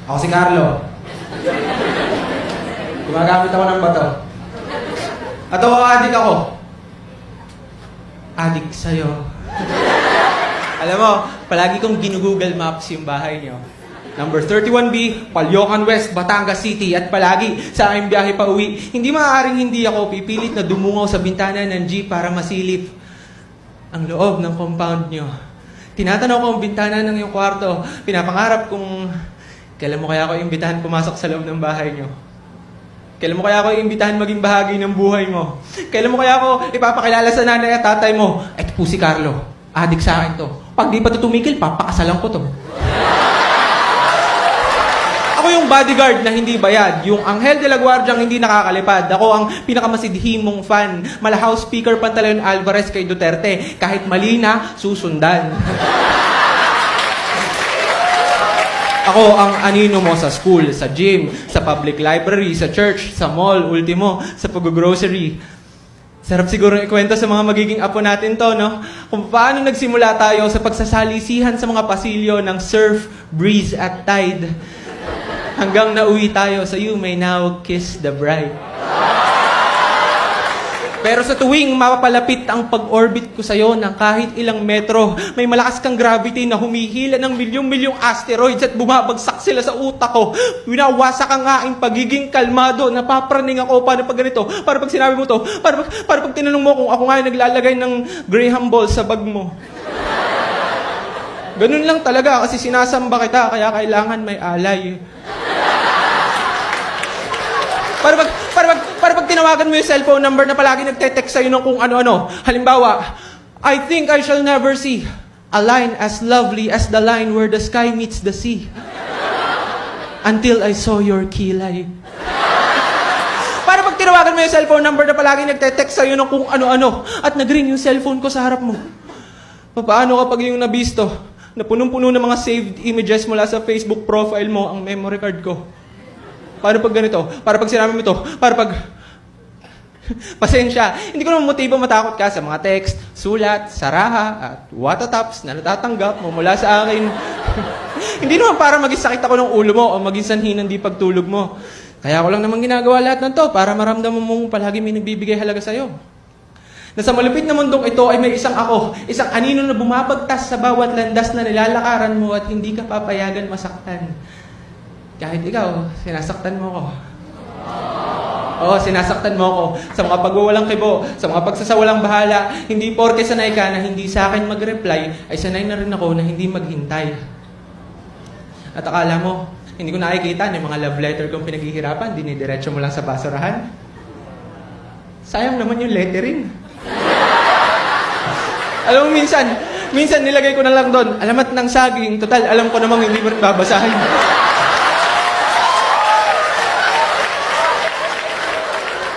Ako si Carlo. Gumagamit ako ng bato. At ako, adik ako. Adik sa'yo. Alam mo, palagi kong ginugoogle Maps yung bahay nyo. Number 31B, Palyokan West, Batangas City. At palagi sa aking biyahe pa uwi, hindi maaaring hindi ako pipilit na dumungaw sa bintana ng jeep para masilip ang loob ng compound nyo. Tinatanaw ko ang bintana ng iyong kwarto. Pinapangarap kong kailan mo kaya ako imbitahan pumasok sa loob ng bahay nyo. Kailan mo kaya ako iimbitahan maging bahagi ng buhay mo? Kailan mo kaya ako ipapakilala sa nanay at tatay mo? Eto po si Carlo. Adik sa akin to. Pag di pa to tumikil, papakasalan ko to. Ako yung bodyguard na hindi bayad. Yung Anghel de la Guardiang hindi nakakalipad. Ako ang pinakamasidhimong fan. Mala House Speaker Pantaleon Alvarez kay Duterte. Kahit mali na, susundan. Ako ang anino mo sa school, sa gym, sa public library, sa church, sa mall, ultimo, sa pag-grocery. Sarap siguro ikwento sa mga magiging apo natin to, no? Kung paano nagsimula tayo sa pagsasalisihan sa mga pasilyo ng surf, breeze, at tide. Hanggang nauwi tayo sa You May Now Kiss the Bride. Pero sa tuwing mapapalapit ang pag-orbit ko sa'yo ng kahit ilang metro, may malakas kang gravity na humihila ng milyong-milyong asteroids at bumabagsak sila sa utak ko. Winawasak ang aking pagiging kalmado, napapraning ako, paano pag ganito? Para pag sinabi mo to, para pag tinanong mo kung ako nga naglalagay ng Graham ball sa bag mo. Ganun lang talaga kasi sinasamba kita, kaya kailangan may alay. Para pag tinawagan mo yung cellphone number na palagi nagte-text sa'yo ng kung ano-ano. Halimbawa, I think I shall never see a line as lovely as the line where the sky meets the sea. Until I saw your kilay. Para pag tinawagan mo yung cellphone number na palagi nagte-text sa'yo ng kung ano-ano at nag-ring yung cellphone ko sa harap mo. Paano kapag yung nabisto na punong-puno ng mga saved images mula sa Facebook profile mo ang memory card ko? Paano pag ganito? Para pag sinabi mo ito, para pag... Pasensya, hindi ko naman motibo matakot ka sa mga text, sulat, saraha, at watataps na natatanggap mo mula sa akin. Hindi naman para maging sakit ako ng ulo mo o maging sanhi ng di pagtulog mo. Kaya ko lang naman ginagawa lahat ng to para maramdaman mong palagi may nagbibigay halaga sa'yo. Na sa malupit na mundong ito ay may isang ako, isang anino na bumabagtas sa bawat landas na nilalakaran mo at hindi ka papayagan masaktan. Kahit ikaw, sinasaktan mo ko. Oo, sinasaktan mo ko sa mga pagwawalang kibo, sa mga pagsasawalang bahala. Hindi porke sanay ka na hindi sa akin mag-reply, ay sanay na rin ako na hindi maghintay. At akala mo, hindi ko nakikita yung mga love letter kong pinaghihirapan, dinidiretso mo lang sa basurahan. Sayang naman yung lettering. Alam mo, minsan nilagay ko na lang doon, alamat ng saging, total, alam ko namang hindi mo rin babasahin.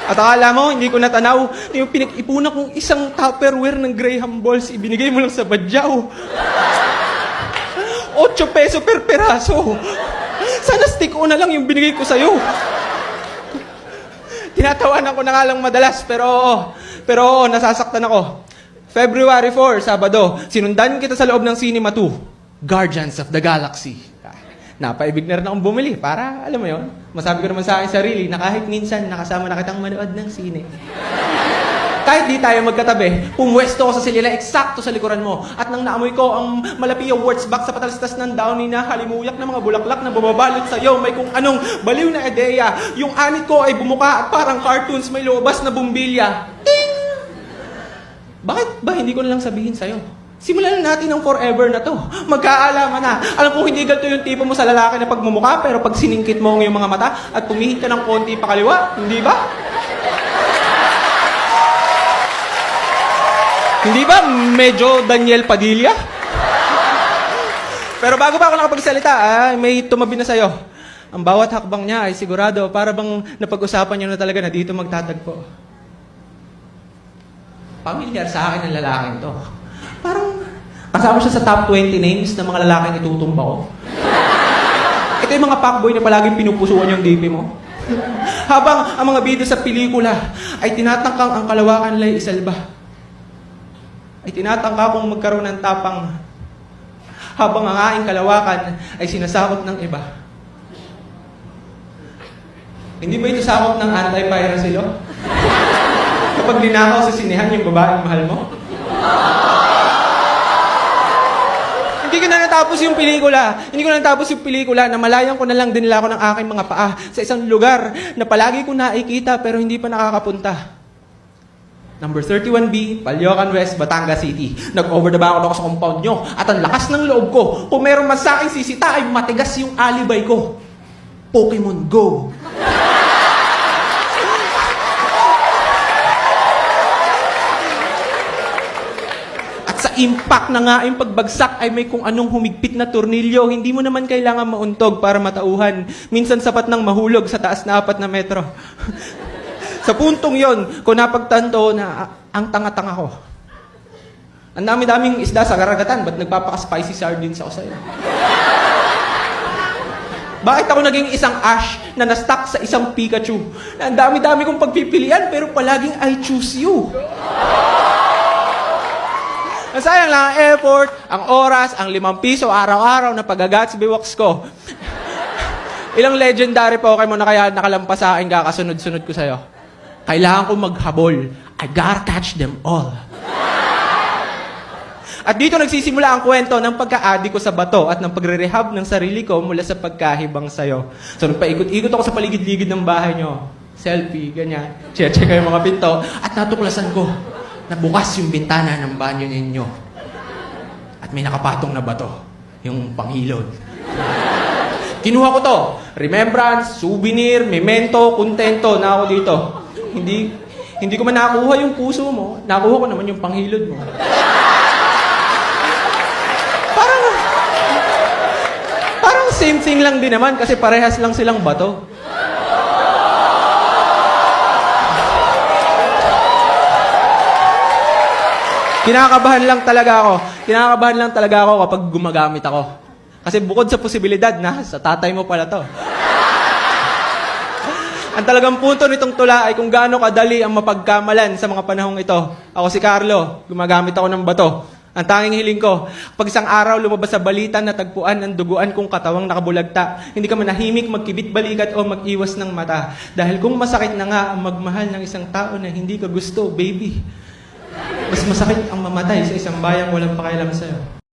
At akala mo, hindi ko natanaw, yung pinag-ipunan kong isang Tupperware ng Graham balls, ibinigay mo lang sa badyaw. 8 peso per peraso. Sana stick-on na lang yung binigay ko sa'yo. Tinatawanan ko na nga lang madalas, pero nasasaktan ako. February 4, Sabado, sinundan kita sa loob ng Cinema 2, Guardians of the Galaxy. Napaibig na rin akong bumili para, alam mo yon, masabi ko naman sa akin sarili na kahit minsan nakasama na kitang manood ng sine. Kahit di tayo magkatabi, pumwesto ko sa silila eksakto sa likuran mo at nang naamoy ko ang malapi awards back sa patalastas ng downy na halimuyak ng mga bulaklak na bumabalot sa iyo, may kung anong baliw na ideya. Yung anit ko ay bumuka at parang cartoons may lumabas na bumbilya. Ting! Bakit ba hindi ko na lang sabihin sa'yo? Simulan na natin ang forever na to. Magkaalaman na. Alam ko hindi ganito yung tipo mo sa lalaki na pagmumukha, pero pag siningkit mo ang iyong mga mata at pumihit ka ng konti pakaliwa, hindi ba? Hindi ba medyo Daniel Padilla? Pero bago pa ako nakapagsalita, may tumabi na sa'yo. Ang bawat hakbang niya ay sigurado para bang napag-usapan niyo na talaga na dito magtatagpo. Pamilyar sa akin ang lalaking to. Parang kasama siya sa top 20 names ng mga lalaking itutumba ko. Ito yung mga fuckboy na palaging pinupusuan yung DP mo. Habang ang mga bida sa pelikula ay tinatangkang ang kalawakan nila'y isalba. Ay tinatangka kong magkaroon ng tapang. Habang ang aking kalawakan ay sinasakop ng iba. Hindi ba ito sakop ng anti-piracy law? Kapag linakaw sa sinehan yung babaeng mahal mo? Hindi ko na natapos yung pelikula. Namalayan ko na lang din nila ako ng aking mga paa sa isang lugar na palagi ko nakikita pero hindi pa nakakapunta. Number 31B, Palyocan West, Batangas City. Nag-over the back ako sa compound nyo at ang lakas ng loob ko. Kung meron man sa akin sisita ay matigas yung alibay ko. Pokemon Go! At sa impact na nga yung pagbagsak ay may kung anong humigpit na tornilyo. Hindi mo naman kailangan mauntog para matauhan. Minsan sapat nang mahulog sa taas na 4 na metro. Sa puntong yon, ko napagtanto na ang tanga-tanga ko. Ang dami-daming isda sa karagatan, ba't nagpapaka-spicy sardines ako sa'yo? Bakit ako naging isang Ash na na-stuck sa isang Pikachu? Na ang dami-dami kong pagpipilian, pero palaging I choose you. Nasayang lang ang effort, ang oras, ang 5 piso araw-araw na pag-agats biwaks ko. Ilang legendary Pokemon na kaya nakalampas sa akin kakasunod-sunod ko sa'yo. Kailangan ko maghabol. I gotta catch them all. At dito nagsisimula ang kwento ng pagka-addict ko sa bato at ng pagre-rehab ng sarili ko mula sa pagkahibang sayo. So, nagpaikot-ikot ako sa paligid-ligid ng bahay nyo. Selfie, ganyan. Check ko yung mga pinto. At natuklasan ko na bukas yung bintana ng banyo ninyo. At may nakapatong na bato. Yung panghilod. Kinuha ko to. Remembrance, souvenir, memento, kontento na ako dito. Hindi ko man nakuha yung puso mo, nakuha ko naman yung panghilod mo. Parang same thing lang din naman kasi parehas lang silang bato. Kinakabahan lang talaga ako kapag gumagamit ako. Kasi bukod sa posibilidad na sa tatay mo pala to. Ang talagang punto nitong tula ay kung gaano kadali ang mapagkamalan sa mga panahong ito. Ako si Carlo, gumagamit ako ng bato. Ang tanging hiling ko, pag isang araw lumabas sa balita na tagpuan ng duguan kong katawang nakabulagta, hindi ka manahimik, magkibit-balikat o mag-iwas ng mata. Dahil kung masakit na nga ang magmahal ng isang tao na hindi ka gusto, baby, mas masakit ang mamatay sa isang bayang walang pakialam sa'yo.